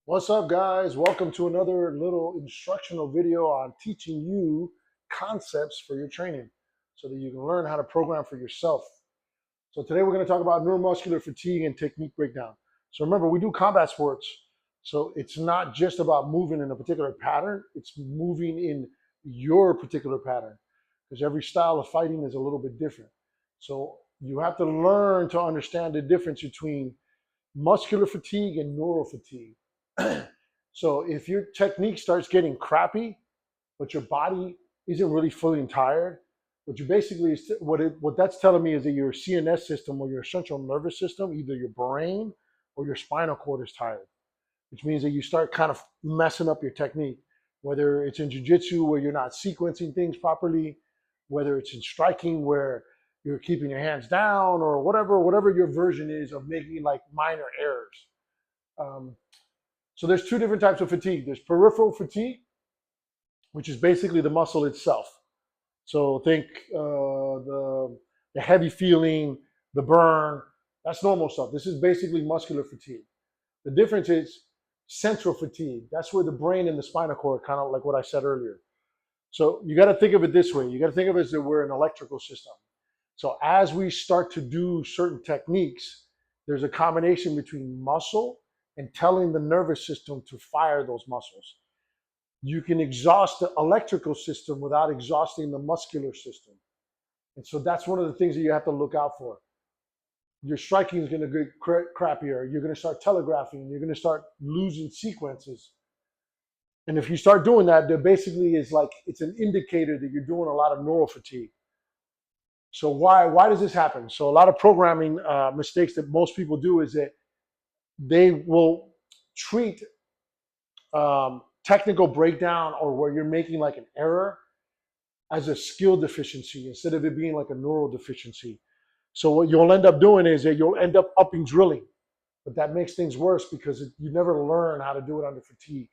What's up, guys? Welcome to another little instructional video on teaching you concepts for your training so that you can learn how to program for yourself. So today we're going to talk about neuromuscular fatigue and technique breakdown. So remember, we do combat sports. So it's not just about moving in a particular pattern, it's moving in your particular pattern because every style of fighting is a little bit different. So you have to learn to understand the difference between muscular fatigue and neural fatigue. So if your technique starts getting crappy, but your body isn't really feeling tired, what you basically is what that's telling me is that your CNS system or your central nervous system, either your brain or your spinal cord is tired, which means that you start kind of messing up your technique, whether it's in jiu-jitsu where you're not sequencing things properly, whether it's in striking where you're keeping your hands down, or whatever your version is of making like minor errors. So there's two different types of fatigue. There's peripheral fatigue, which is basically the muscle itself. So think the heavy feeling, the burn, that's normal stuff. This is basically muscular fatigue. The difference is central fatigue. That's where the brain and the spinal cord, kind of like what I said earlier. So you got to think of it this way. You got to think of it as that we're an electrical system. So as we start to do certain techniques, there's a combination between muscle and telling the nervous system to fire those muscles. You can exhaust the electrical system without exhausting the muscular system. And so that's one of the things that you have to look out for. Your striking is going to get crappier. You're going to start telegraphing. You're going to start losing sequences. And if you start doing that, there basically is like, it's an indicator that you're doing a lot of neural fatigue. So why does this happen? So a lot of programming mistakes that most people do is that they will treat technical breakdown or where you're making like an error as a skill deficiency instead of it being like a neural deficiency. So what you'll end up doing is that you'll end up upping drilling, but that makes things worse because you never learn how to do it under fatigue.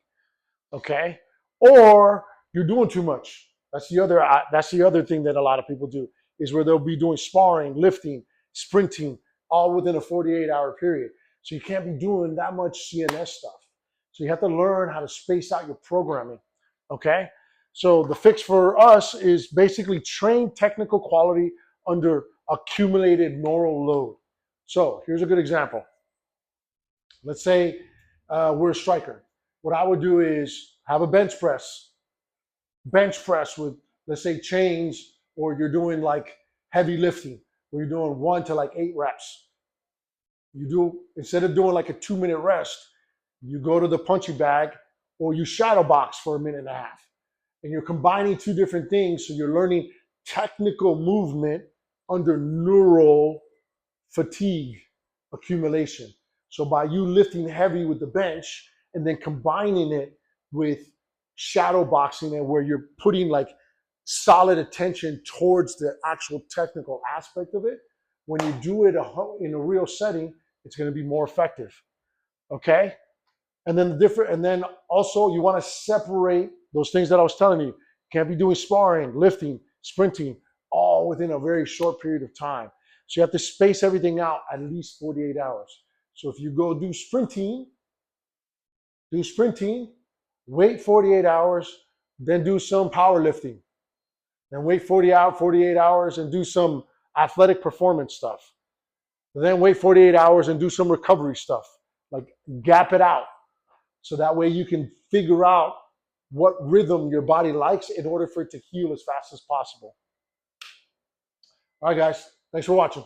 Okay, or you're doing too much. That's the other thing that a lot of people do is where they'll be doing sparring, lifting, sprinting, all within a 48-hour period. So you can't be doing that much CNS stuff. So you have to learn how to space out your programming. Okay, so the fix for us is basically train technical quality under accumulated neural load. So here's a good example. Let's say we're a striker. What I would do is have a bench press with, let's say, chains, or you're doing like heavy lifting, where you're doing 1 to like 8 reps. You do, instead of doing like a 2-minute rest, you go to the punching bag or you shadow box for 1.5 minutes. And you're combining two different things. So you're learning technical movement under neural fatigue accumulation. So by you lifting heavy with the bench and then combining it with shadow boxing, and where you're putting like solid attention towards the actual technical aspect of it, when you do it in a real setting, it's going to be more effective. Okay? And then also you want to separate those things that I was telling you. You can't be doing sparring, lifting, sprinting, all within a very short period of time. So you have to space everything out at least 48 hours. So if you go do sprinting, wait 48 hours, then do some powerlifting. Then wait 48 hours and do some athletic performance stuff. Then wait 48 hours and do some recovery stuff. Like gap it out. So that way you can figure out what rhythm your body likes in order for it to heal as fast as possible. All right, guys. Thanks for watching.